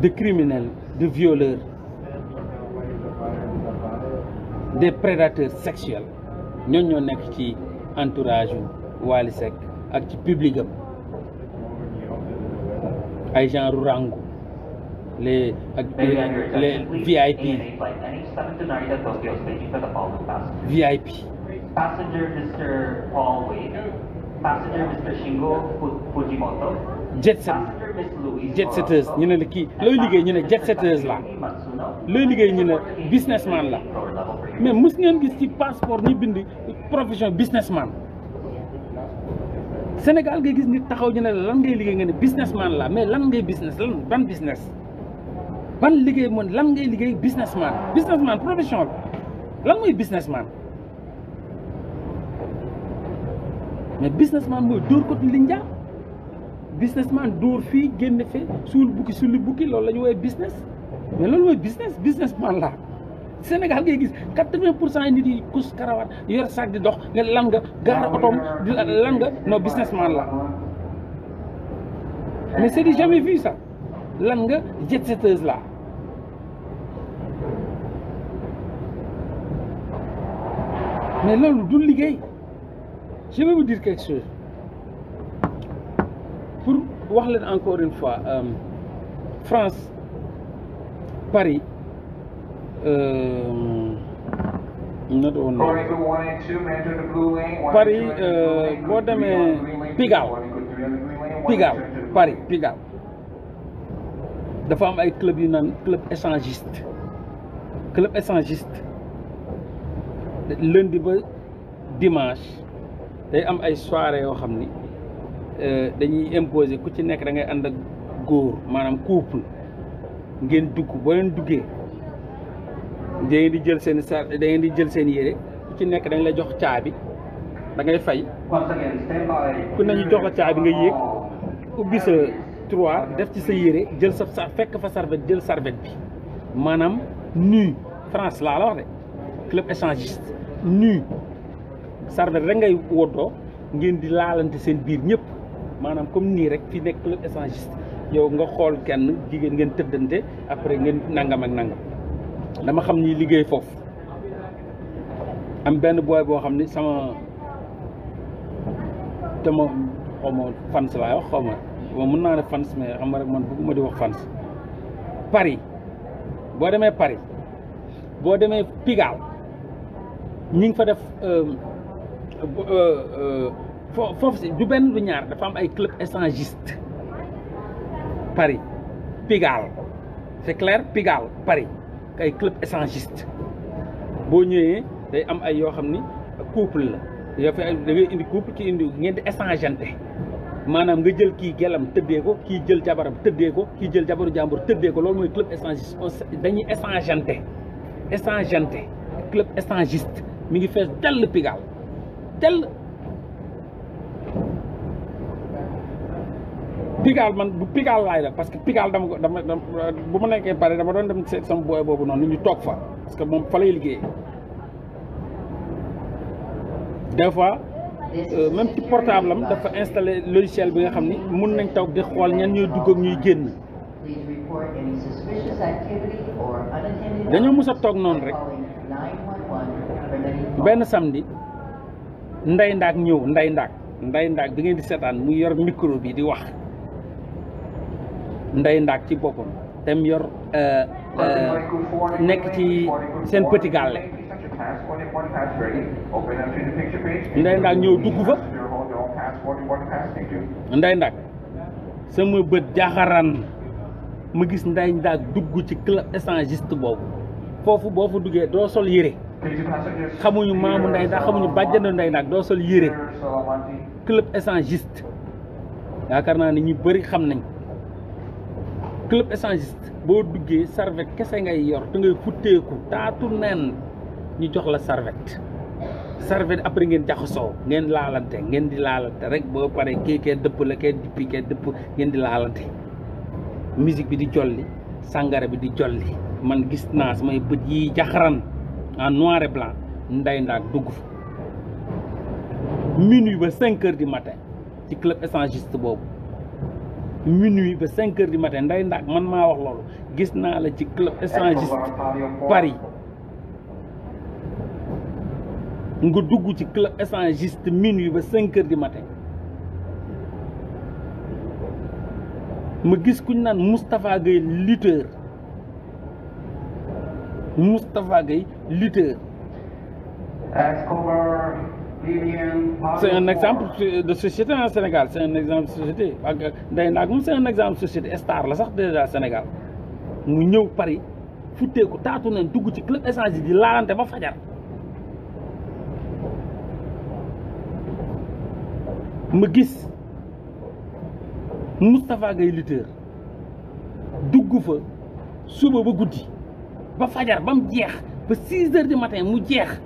de criminels, de violeurs, des prédateurs sexuels ñoo ñoo nekk ci entourage Wally Seck ak ci public am ay genre rangu les VIP VIP Passenger Mr. Paul Wade, passenger Mr. Shingo Fujimoto, jet set passenger Miss Louise jet setters ñu ne la kii looy liggéey ñu ne jet setters la looy liggéey ñu ne businessman la mais mës ngeen gis ci passeport ñu bind profession businessman Sénégal ngay gis nit taxaw ñu ne la lan ngay liggéey nga ne businessman la mais lan ngay business lan ban business ban liggéey moom lan ngay liggéey businessman profession la lan mooy businessman mais businessman mooy dóor ko li njaa businessman dóor fii génn fee suul bukki sulli bukki loolu la ñu woowee business mais loolu mooy businessman la Sénégal ngay gis 80% yi nit yi kus karawaat yor sac di dox nga lan nga gaara otoom di lan nga non businessman la mais c'est du jamais vu ça lan nga jet setteuse la mais loolu du liggéey. Je vais vous dire quelque chose pour wax leen encore une fois France Paris Paris boo demee Pigalle dafa am ay club yu naan club échangiste lundi ba dimanche day am ay soirée yoo xam ni dañuy imposer ku ci nekk da ngay ànd ak góor maanaam couple ngeen dugg boo leen duggee da ngeen di jël seen yére ku ci nekk dañ la jox caabi da ngay fay ku nañu jox la caabi nga yéeg ubbi sa tiroir def ci sa yére jël sa fekk fa serviette jël serviette bi maanaam nu France laa la wax de club échangiste nu serviette rek ngay woddoo ngeen di laalante seen biir ñëpp maanaam comme nii rek fi nekk club échangiste yow nga xool kenn jigéen ngeen tëddante après ngeen nangam ak nangam dama xam ni liggéey foofu am benn booy boo xam ni sama te ma xaw ma fans laay wax xaw ma mën naa ne fans mais xam nga rek man bëgguma di wax fans Paris boo demee Pigalle ñi ngi fa def foofu si du benn du ñaar dafa am ay club échangiste Paris Pigalle c'est clair Pigalle Paris ay club échangiste boo ñëwee day am ay yoo xam ni couple la yoo fa da ngay indi couple ki indi ngeen di échangeante maanaam nga jël kii gelam tëddee ko kii jël jabaram tëddee ko kii jël jabaru jàmbur tëddee ko loolu mooy club échangiste dañuy échangeante club échangiste mi ngi fees dell Pigalle dell Pigalle man bu Pigalle laay def parce que Pigalle dama bu ma nekkee pare dama doon dem seet sama booy boobu noonu ñu toog fa parce que moom fa lay liggéeyee des fois même ci portable am dafa installé logiciel bi nga xam ni mun nañ toog di xool ñan ñooy dugg ak ñuy génn dañoo mës a toog noonu rek benn samedi nday ndaak ñëw nday ndaak bi ngeen di seetaan mu yor micro bi di wax nday ndaak ci boppam tem yor nekk ci seen petit gàlle nday ndaak ñëw dugg fa nday ndaak sama bët jaxaran ma gis nday ndaak dugg ci club échangiste boobu foofu boo fa duggee doo sol yére xamuñu maamu nday ndaak xamuñu bàjjanu nday ndaak doo sol yére club échangiste yaakaar naa ni ñu bëri xam nañ club échangiste boo duggee serviette kese ngay yor te ngay futteeku taatu neen ñu jox la serviette après ngeen jaxasoo ngeen di laalante rek boo pare kee dëpp la kee dippi kee dëpp ngeen di laalante musique bi di jolli sàngara bi di jolli man gis naa samay bët yi jaxaran en noir et blanc nday ndaak dugg fa minuit ba 5 heures du matin ci club échangiste boobu minuit ba 5 heures du matin nday ndaak man maa wax loolu gis naa la ci club échangiste Paris nga dugg ci club échangiste minuit ba 5 heures du matin ma gis kuñ naan Moustapha Gueye lutteur c'est un exemple de société en Sénégal c'est un exemple de société ak Ndeye Ndack moom c'est un exemple de société star la sax déjà Sénégal mu ñëw Paris futteeku taatu nañ dugg ci club échange di laalante ba fajar ma gis Moustapha Gueye lutteur dugg fa suba ba guddi ba fajar ba mu jeex ba 6 heures du matin mu jeex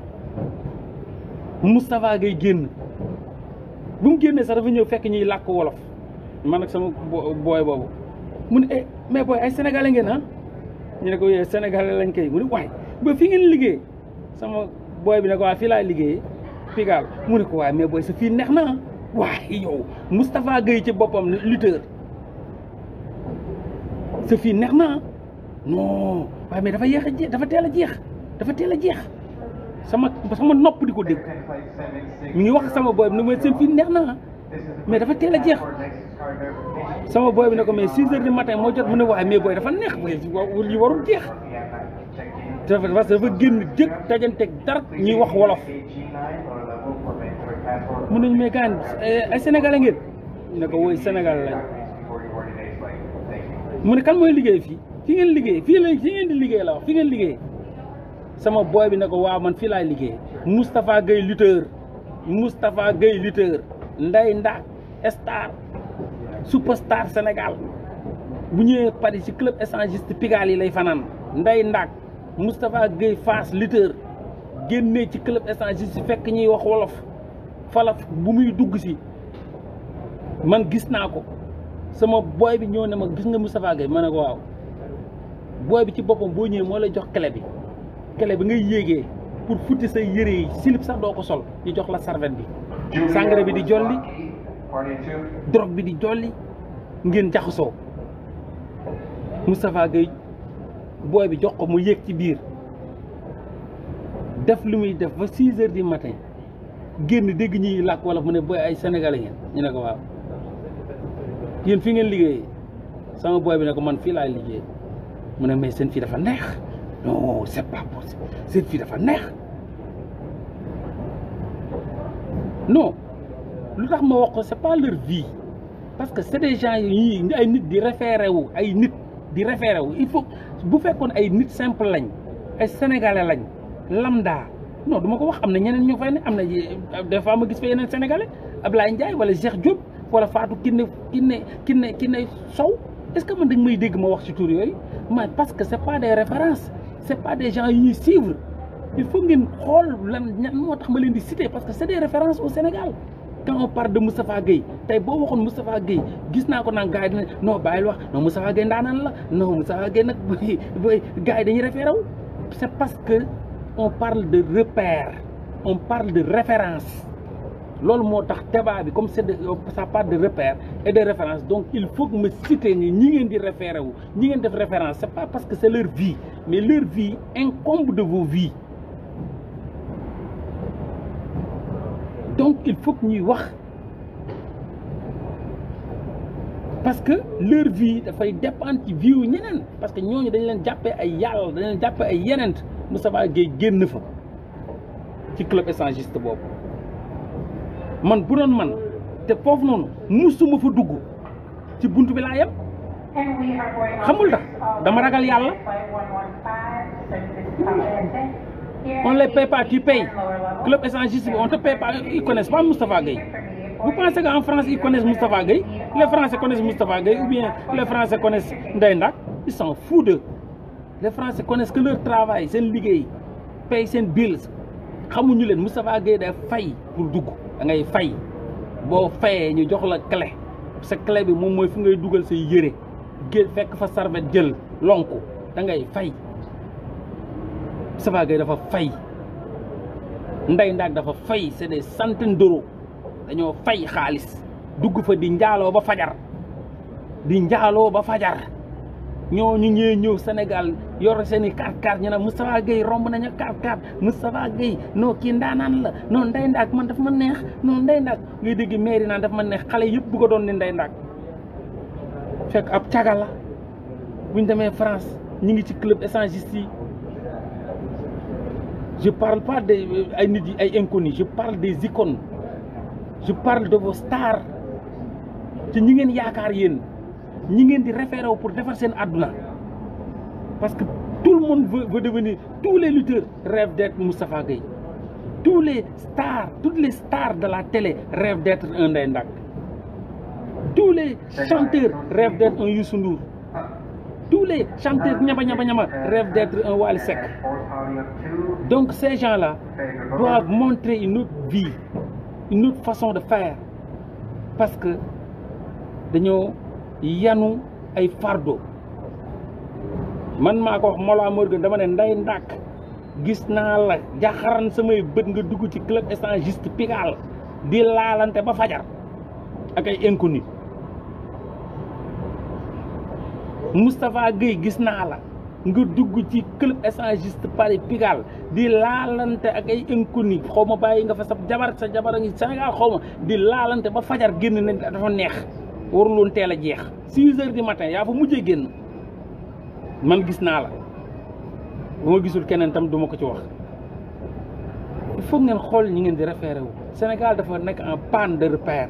Moustapha Gueye génn bu mu génnee sax dafa ñëw fekk ñuy làkk wolof man ak sama booy boobu mu ne mais booy ay sénégalais ngeen ah ñu ne ko yee sénégalais lañ koy mu ne waaye ba fi ngeen liggéey sama booy bi ne ko waa fii laay liggéeyee Pigalle mu ne ko waaye mais booy sa fii neex na waaye yow Moustapha Gueye ci boppam lutteur sa fii neex na non waaye mais dafa yéex a jeex dafa teel a jeex sama nopp di ko dégg mi ngi wax sama booy bi ne mooy seen fii neex na mais dafa teel a jeex sama booy bi ne ko mais 6 heures du matin moo jot mu ne waaye mais booy dafa neex booy li warul jeex parce que dafa génn jëkk dajanteeg dara ñuy wax wolof mun nañu mais gaan ay sénégalais ngeen ne ko woy sénégal lañ mu ne kan mooy liggéey fii ngeen liggéey fii ngeen di liggéey la wax fi ngeen liggéey sama booy bi ne ko waaw man fii laay liggéey Moustapha Gueye lutteur Ndeye Ndack star superstar Sénégal bu ñëwee Paris ci club échangiste Pigalle yi lay fanaan Ndeye Ndack Moustapha Gueye Fass lutteur génnee ci club échangiste fekk ñuy wax wolof falaf bu muy dugg si man gis naa ko sama booy bi ñëw ne ma gis nga Moustapha Gueye ma ne ko waaw booy bi ci boppam boo ñëwee moo lay jox clé bi ngay yéegee pour futti say yére yi silip sax doo ko sol ñu jox la serviette bi sangare bi di jolli drogue bi di jolli ngeen jaxasoo Moustapha Gueye booy bi jox ko mu yéeg ci biir def lu muy def ba 6 heures du matin génn dégg ñuy làkk wala mu ne booy ay sénégalais ngeen ñu ne ko waaw yéen fi ngeen liggéeyee sama booy bi ne ko man fii laay liggéey mu ne mais seen fii dafa neex non c'est pas possible seen fii dafa neex non lu tax ma wax ko c'est pas leur vie parce que c'est des gens yi ay nit di référé wu il faut bu fekkoon ay nit simple lañ ay sénégalais lañ lambda non du ma ko wax am na ñeneen ñu fay ne am na des fois ma gis fa yeneen sénégalais Ablaye Ndiaye wala Cheikh Diop wala Fatou Kiné Sow est-ce que man dañ may dégg ma wax ci tur yooyu mais parce que c'est pas des références c'est pas des gens yu ñuy suivre il faut ngeen xool lan ñan moo tax ma leen di citer parce que c'est des références au Sénégal quand on parle de Moustapha Gueye tey boo waxoon Moustapha Gueye gis naa ko naan gars yi dina non bàyyil wax non Moustapha Gueye ndaanaan la non Moustapha Gueye nag gars yi dañuy référé wu c'est parce que on parle de repère on parle de référence loolu moo tax débat bi comme ça parle de repère et de référence donc il faut que me citer ñi ngeen di référé wu ñi ngeen def référence c'est pas parce que c'est leur vie mais leur vie incombe de vos vies donc il faut que ñuy wax parce que leur vie dafay dépendre ci vie wu ñeneen parce que ñooñu dañ leen jàppee ay yàlla dañ leen jàppee ay yeneen Moustapha Gueye génn fa ci club échangiste boobu man bu doon man te foofu noonu musuma fa dugg ci buntu bi laa yem xamul tax dama ragal yàlla on les paye pas tu payes club échangiste bi on te paye pas ils connaissent pas Moustapha Gueye vous pensez qu'en France ils connaissent Moustapha Gueye les Français connaissent Moustapha Gueye ou bien les Français connaissent Ndeye Ndack ils s'en foutent d'eux les Français connaissent que leur travail seen liggéey paye seen bills xamuñu leen Moustapha Gueye day fay pour dugg da ngay fay boo fayee ñu jox la clé sa clé bi moom mooy fu ngay dugal say yére géej fekk fa serviette jël lonku da ngay fay Moustapha Gueye dafa fay Ndeye Ndack dafa fay c'est des centaines d'euros dañoo fay xaalis dugg fa di njaaloo ba fajar di njaaloo ba fajar ñooñu ñee ñëw Sénégal yor seen i 4x4 ñu ne Moustapha Gueye romb nañu 4x4 Moustapha Gueye non kii ndaanaan la non Ndeye Ndack man daf ma neex non Ndeye Ndack ngay dégg mairie naan daf ma neex xale yëpp bu ko doon ni Ndeye Ndack fekk ab caga la buñ demee France ñi ngi ci club échangiste yi je parle pas des ay nit yi ay inconnus je parle des icônes je parle de vos stars ci ñi ngeen yaakaar yéen ñi ngeen di référé wu pour defar seen àdduna parce que tout le monde veut devenir tous les lutteurs rêvent d'être Moustapha Gueye toutes les stars de la télé rêvent d'être un Ndeye Ndack tous les chanteurs rêvent d'être un Youssou Ndour tous les chanteurs ñama rêvent d'être un Wally Seck. Donc ces gens-là doivent montrer une autre vie, une autre façon de faire parce que dañoo yanu ay fardeau. Man maa ko wax Mollah Morgun dama ne Ndeye Ndack gis naa la jaxaran samay bët nga dugg ci club échangiste Pigalle di laalante ba fajar ak ay inconnu. Moustapha Gueye gis naa la nga dugg ci club échangiste Paris Pigalle di laalante ak ay inconnu xaw ma bàyyi nga fa sa jabar a ngi Sénégal xaw ma di laalante ba fajar génn nañ dafa neex waruloon teel a jeex 6 heures du matin yaa fa mujjee génn man gis naa la bu ma gisul keneen tam duma ko ci wax. Il faut ngeen xool ñi ngeen di référé wu Sénégal dafa nekk en panne de repère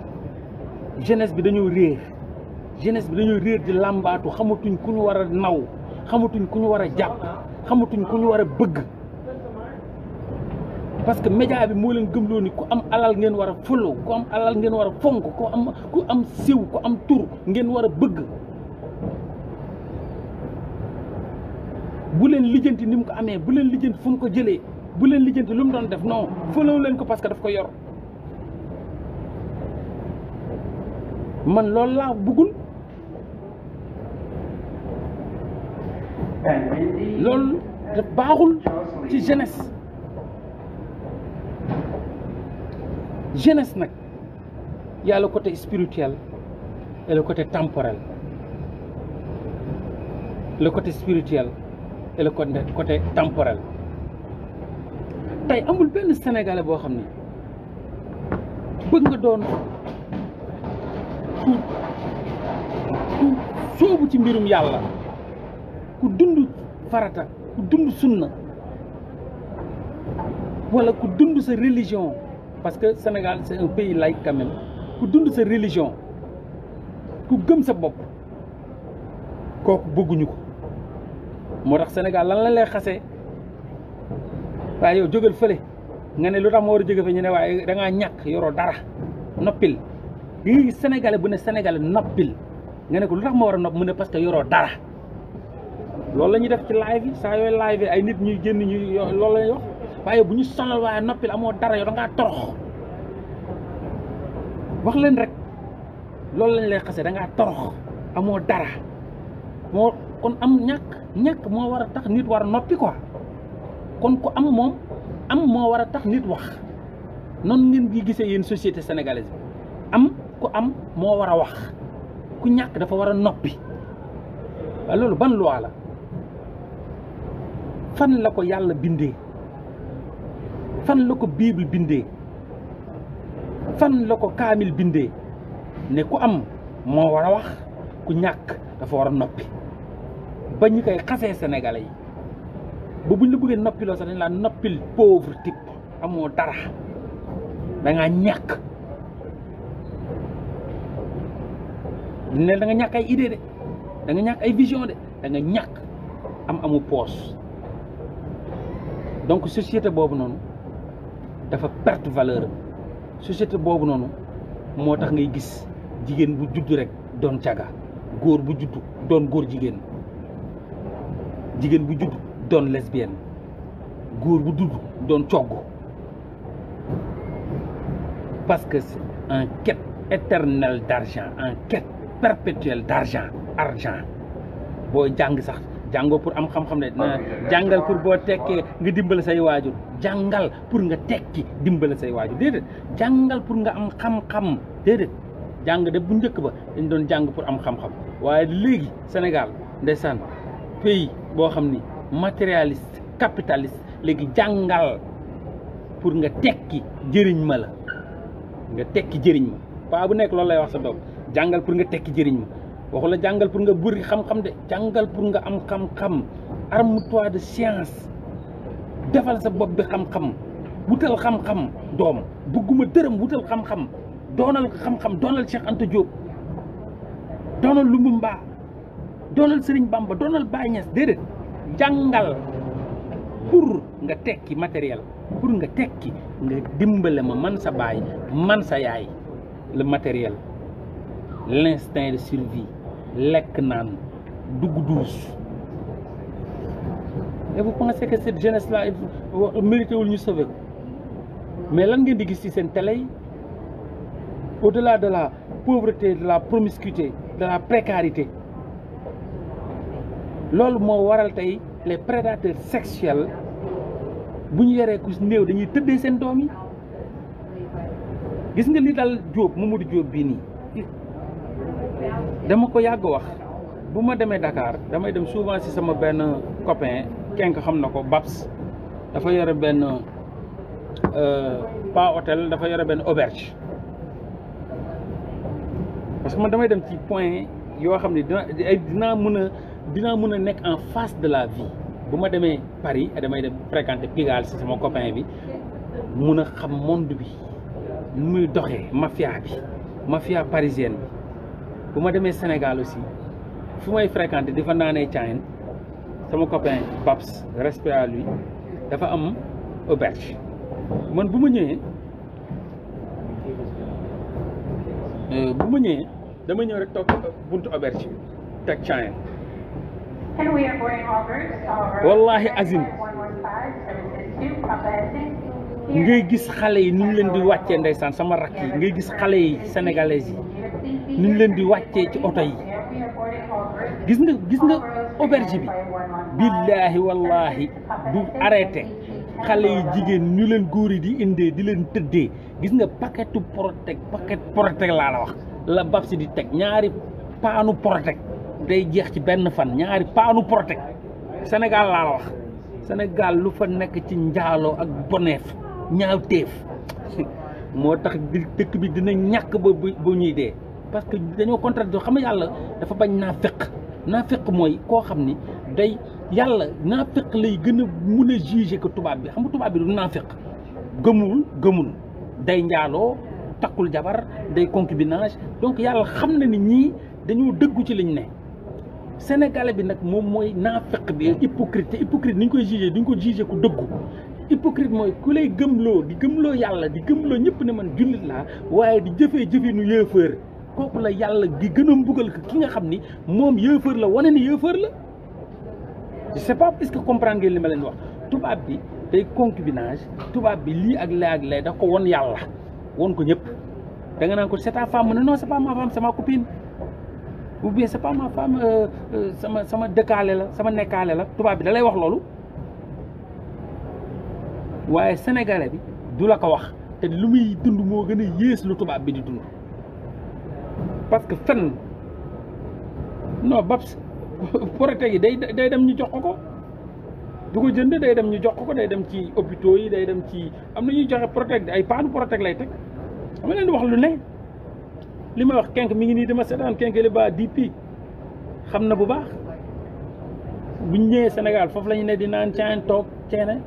jeunesse bi dañoo réer di làmbaatu xamatuñ ku ñu war a naw xamatuñ ku ñu war a jàpp xamatuñ ku ñu war a bëgg parce que média bi moo leen gëmloo ni ku am alal ngeen war a follow ku am alal ngeen war a fonk ku am siw ku am tur ngeen war a bëgg. bu leen lijjanti ni mu ko amee bu leen lijjanti fu mu ko jëlee bu leen lijjanti lu mu doon def non follow leen ko parce que daf ko yor man loolu laa bëggul. loolu daf baaxul ci jeunesse nag y a le côté spirituel et le côté temporel le côté spirituel et le côté temporel tey amul benn sénégalais boo xam ni bëgg nga doon ku sóobu ci mbirum yàlla ku dund farata ku dund sunna wala ku dund sa religion parce que Sénégal c'est un pays laïque quand même ku dund sa religion ku gëm sa bopp kooku bëgguñu ko moo tax Sénégal lan la lay xasee waaye yow jógal fële nga ne lu tax ma war a jóge fa ñu ne waaye da ngaa ñàkk yoroo dara noppil di nga gis sénégalais bu ne sénégalais noppil nga ne ko lu tax ma war a nopp mu ne parce que yoroo dara loolu la ñuy def ci live yi saa yooyu live yi ay nit ñuy génn ñuy loolu la ñuy wax waaye bu ñu sonal waaye noppil amoo dara yow da ngaa torox wax leen rek loolu lañ lay xasee da ngaa torox amoo dara moo kon am ñàkk moo war a tax nit war a noppi quoi kon ku am moom am moo war a tax nit wax noonu ngeen di gisee yéen société sénégalaise bi am ku am moo war a wax ku ñàkk dafa war a noppi waaye loolu ban loi la fan la ko yàlla bindee fan la ko bible bindee fan la ko kaamil bindee ne ku am moo war a wax ku ñàkk dafa war a noppi ba ñu koy xasee sénégalais yi ba buñ la bëggee noppiloo sax dañ laa noppil pauvre type amoo dara da ngaa ñàkk ne da nga ñàkk ay idée de da nga ñàkk ay vision de da nga ñàkk amu poos donc société boobu noonu dafa perte valeur société boobu noonu moo tax ngay gis jigéen bu judd rek doon caga góor bu judd doon góor jigéen bu judd doon lesbienne góor bu judd doon cogg parce que c'est en quête éternelle d'argent en quête perpétuelle argent boo jàng sax jàngoo pour am xam-xam ne jàngal pour boo tekkee nga dimbale say waajur jàngal pour nga tekki dimbale say waajur déedéet jàngal pour nga am xam-xam déedéet jàng de bu njëkk ba dañ doon jàng pour am xam-xam waaye léegi Sénégal ndeysaan pays boo xam ni matérialiste capitaliste léegi jàngal pour nga tekki jëriñ ma la nga tekki jëriñ ma paa bu nekk loolu lay wax sa doom jàngal pour nga tekki jëriñ ma waxu la jàngal pour nga bëri xam-xam de jàngal pour nga am xam-xam arme-toi de science defal sa bopp bi xam-xam wutal xam-xam doom bëgguma dërëm wutal xam-xam doonal xam-xam doonal Cheikh Anta Diop doonal Lumumba doonal Serigne Bamba doonal Baye Niass déedéet jàngal pour nga tekki matériel pour nga tekki nga dimbale ma man sa baay man sa yaay le matériel l'instinct de survie lekk naan dugg douche et vous pensez que cette jeunesse là mérité wul ñu sauver ko mais lan ngeen di gis ci seen télé yi au-delà de la pauvreté de la promiscuité de la précarité loolu moo waral tey les prédateurs sexuels bu ñu yoree ku néew dañuy tëddee seen doom yi gis nga li dal Diop Mamadou Diop bii nii dama ko yàgg wax bu ma demee Dakar damay dem souvent ci sama benn copain kenn xam na ko Babs dafa yore benn pas hôtel dafa yore benn auberge parce que man damay dem ci point yoo xam ne dinaa mën a nekk en face de la vie bu ma demee Paris damay dem fréquenter Pigalle ci sama copain bi mun a xam monde bi nu muy doxee mafia parisienne bi bu ma demee Sénégal aussi fu may fréquenter di fa naanee caayin sama copain Babs respect à lui dafa am auberge man bu ma ñëwee dama ñëw rek toog buntu auberge bi teg caayin wallahi azim ngay gis xale yi ni ñu leen di wàccee ndeysaan sama rakk yi ngay gis xale yi sénégalais yi ni ñu leen di wàccee ci oto yi gis nga auberge bi billaahi wallahi du arrêté xale yi jigéen ñu leen góor yi di indee di leen tëddee gis nga paquet protect laa la wax la Babs di teg ñaari paanu protect day jeex ci benn fan ñaari paanu protect Sénégal laa la wax Sénégal lu fa nekk ci njaaloo ak boneef ñaaw teef moo tax dëkk bi dina ñàkk ba ñuy dee parce que dañoo contradictoire xam nga yàlla dafa bañ naafeq mooy koo xam ni day yàlla naafeq lay gën a mun a juger que tubaab bi xam nga tubaab bi du naafeq gëmul day njaaloo takkul jabar day concubinage donc yàlla xam na ni ñii dañoo dëggu ci liñ ne sénégalais bi nag moom mooy naafeq bi hypocrite te hypocrite ni ñu koy juger duñ ko juger ku dëggu hypocrite mooy ku lay gëmloo di gëmloo yàlla di gëmloo ñëpp ne man jullit laa waaye di jëfee nu yéefër kooku la yàlla gi gën a mbugal ko ki nga xam ni moom yéefër la wane ni yéefër la je sais pas est-ce que comprendre ngeen li ma leen wax tubaab bi day concubinage tubaab bi lii ak lee ak lee da ko won yàlla won ko ñëpp da nga naan ko c'est ta femme mu ne non c'est pas ma femme c'est ma copine ou bien c'est pas ma femme sama dëkkaale la sama nekkaale la tubaab bi da lay wax loolu waaye sénégalais bi du la ko wax te lu muy dund moo gën a yées lu tubaab bi di dund parce que fen non Babs protect yi day dem ñu jox ko du ko jënd day dem ñu jox ko day dem ci hôpitaux yi day dem ci am na ñuy joxe protect ay paanu protect lay teg dama leen di wax lu ne li may wax kenk mi ngi nii dama seetaan kenk li ba DP xam na bu baax buñ ñëwee Sénégal foofu la ñu ne di naan caayin toog ceene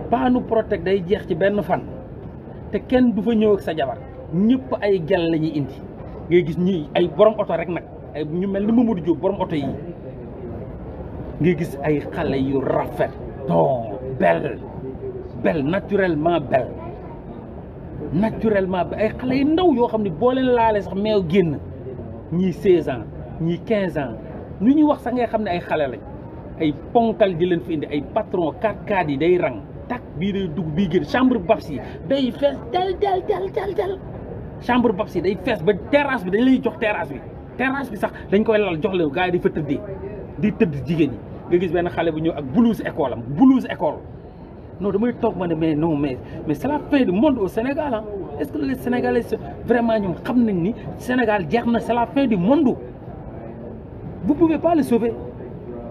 paanu protect day jeex ci benn fan te kenn du fa ñëw ak sa jabar ñëpp ay gel la ñuy indi ngay gis ñi ay borom oto rek nag ay ñu mel ni Mamadou Diop borom oto yi ngay gis ay xale yu rafet donc belle naturellement belle ay xale yu ndaw yoo xam ne boo leen laalee sax meew génn ñii 16 ans ñii 15 ans ñu ñuy wax sax ngay xam ne ay xale lañ ay ponkal di leen fi indi ay patron 4x4 yi day rang tak bii day dugg bii génn chambre Babs yi day fees del chambre Babs yi day fees ba terrasse bi dañ lay jox terrasse bi sax dañ koy lal jox leen gars yi di fa tëddee di tëdd jigéen ñi nga gis benn xale bu ñëw ak blouse école non damay toog ma ne mais non mais c'est la fin du monde au Sénégal ah est-ce que les Sénégalais vraiment ñoom xam nañ ni Sénégal jeex na c'est la fin du monde vous pouvez pas le sauver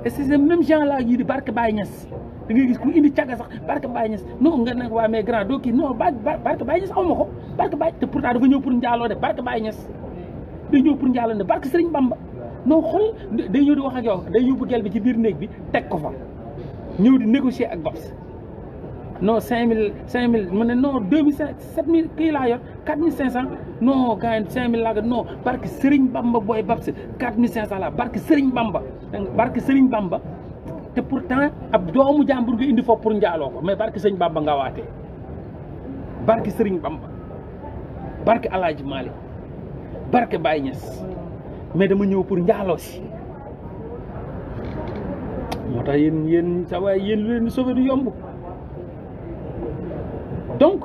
et c'est ces mêmes gens là yi di barke Baye Niass da ngay gis ku indi càgga sax barke Baye Niass non nga ne waa mais grand doo kii non barke Baye Niass aw ma ko barke Baye te pourtant dafa ñëw pour njaaloo de barke Baye Niass day ñëw pour njaaloo de barke Serigne Bamba non xool day ñëw di wax ak yow day yóbbu gel bi ci biir néeg bi teg ko fa ñëw di négocier ak Babs non 5000 mu ne non 2500 7000 kii laa yor 4500 non gars yi 5000 laa yor non barke Serigne Bamba booy Babs 4500 la barke Serigne Bamba barke Serigne Bamba te pourtant ab doomu jàmbur nga indi foofu pour njaaloo ko mais barke Serigne Bamba nga waatee barke Serigne Bamba barke El Hadj Malick barke Baye Niass mais dama ñëw pour njaaloo si moo tax yéen sa waay yéen lu leen di sauver du yomb donc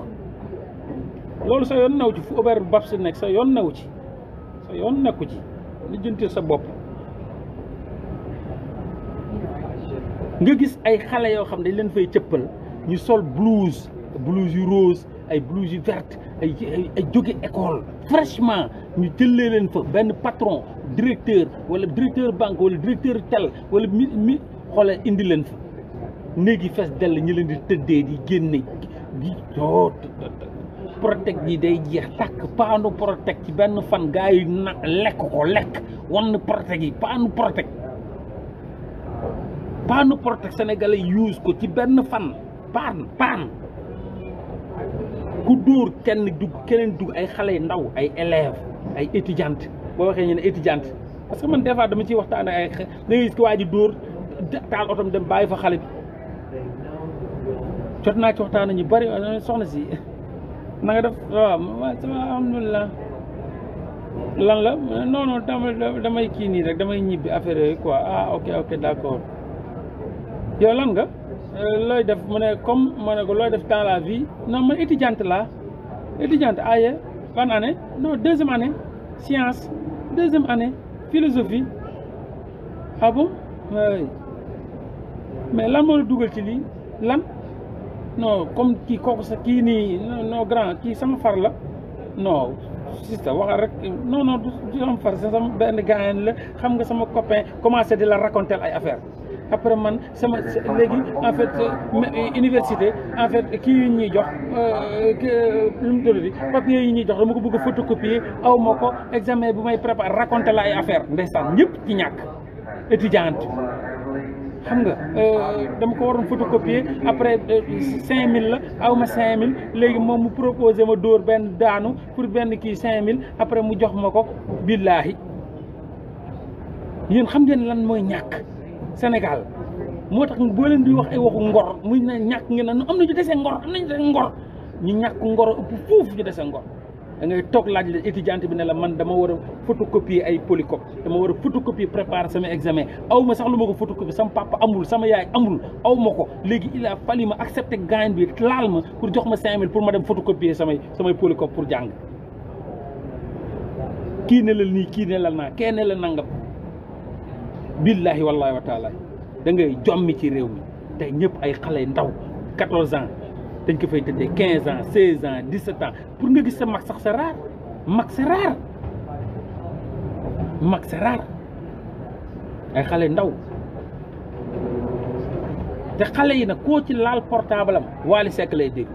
loolu sa yoon naw ci fu Obert Babs nekk sa yoon naw ci sa yoon nekku ci li jëntil sa bopp nga gis ay xale yoo xam ne dañ leen fay cëppal ñu sol blouse yu rose ay blouse yu verte ay jóge école fraîchement ñu jëlee leen fa benn patron directeur wala directeur banque wala directeur tel wala mi xoolal indi leen fa néegi fees dell ñu leen di tëddee di génne di protect yi day jeex tàkk paanu protect ci benn fan gars yi na lekk ko lekk wan protect yi paanu protect sénégalais use ko ci benn fan paan ku dóor kenn dugg keneen dugg ay xale ndaw ay élèves ay étudiantes boo waxee ñu ne étudiante parce que man des fois dama ciy waxtaan ay da ngay gis ki waa ji dóor taal otom dem bàyyi fa xale bi jot naa ci waxtaan ñu bari soxna si na nga def waaw alhamdulilah lan la non damay kii nii rek damay ñibbi affaire yooyu quoi ok d'accord yow lan nga looy def mu ne comme ma ne ko looy def dans la vie non man étudiante aye ban année non deuxième année science deuxième année philosophie ah bon mais lan moo la dugal ci lii lan non comme kii kooku sa kii nii non grand kii sama far la non sista waxal rek non du sama far sa sama benn gaayen la xam nga sama copain commencé di la raconter ay affaire après man sama léegi en fait université en fait kii yi ñuy jox lu mu tudd papier yi ñuy jox dama ko bëgg a photocopier aw ma ko examen bu may préparer raconter la ay affaire ndeysaan ñëpp ci ñàkk étudiante xam nga dama ko waroon photocopier après 5000 la aw ma 5000 léegi moom mu proposé ma dóor benn daanu pour benn kii 5000 après mu jox ma ko billaahi yéen xam ngeen lan mooy ñàkk Sénégal moo tax boo leen di wax ay waxu ngor muy ne ñàkk ngeen am na ñu desee ngor ñu ñàkk ngor ëpp foofu ñu desee ngor da ngay toog laaj la étudiante bi ne la man dama war a photocopier ay polycope dama war a photocopier préparer sama examen aw ma sax lu ma ko photocopier sama papa amul sama yaay amul aw ma ko léegi il a fallu ma accepter gain bi laal ma pour jox ma 5000 pour ma dem photocopier samay polycope pour jàng kii ne la nii kii ne la naa kee ne la nangam billahi wallahi wa taala da ngay jommi ci réew mi tey ñëpp ay xale ndaw 14 ans dañ ko fay tëddee 15 ans 16 ans 17 ans pour nga gis sa mag sax c'est rare mag c'est rare ay xale ndaw te xale yi nag koo ci laal portable am Wally Seck lay dégg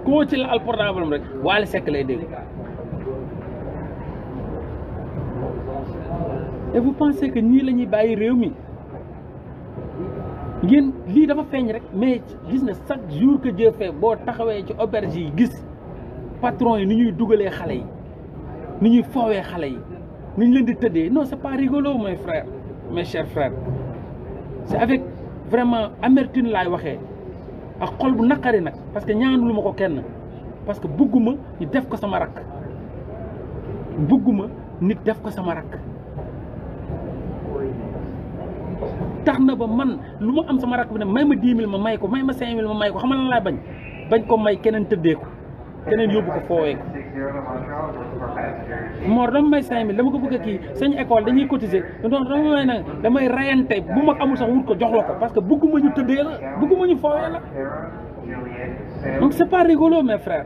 koo ci laal portable am rek Wally Seck lay dégg. Et vous pensez que ñii la ñuy bàyyi réew mi ngeen lii dafa feeñ rek mais gis nga chaque jour que Dieu fait boo taxawee ci auberge yi gis patron yi ni ñuy dugalee xale yi ni ñuy foowee xale yi ni ñu leen di tëddee non c'est pas rigolo mes frères mes chers frères c'est avec vraiment amertume laay waxee ak xol bu naqari nag parce que ñaanulu ma ko kenn parce que bëgguma ñu def ko sama rakk bëgguma nit def ko sama rakk tax na ba man lu ma am sama rakk bi ne may ma 10 000 ma may ko may ma 5 000 ma may ko xam nga lan laay bañ ko may keneen tëddee ko keneen yóbbu ko foowee ko Mor dama may 5 000 dama ko bëgg a kii sañ école dañuy cotiser donc dama may nag damay rayante bu mag amul sax wut ko jox la ko parce que bëgguma ñu tëddee la bëgguma ñu foowee la donc c'est pas rigolo mes frères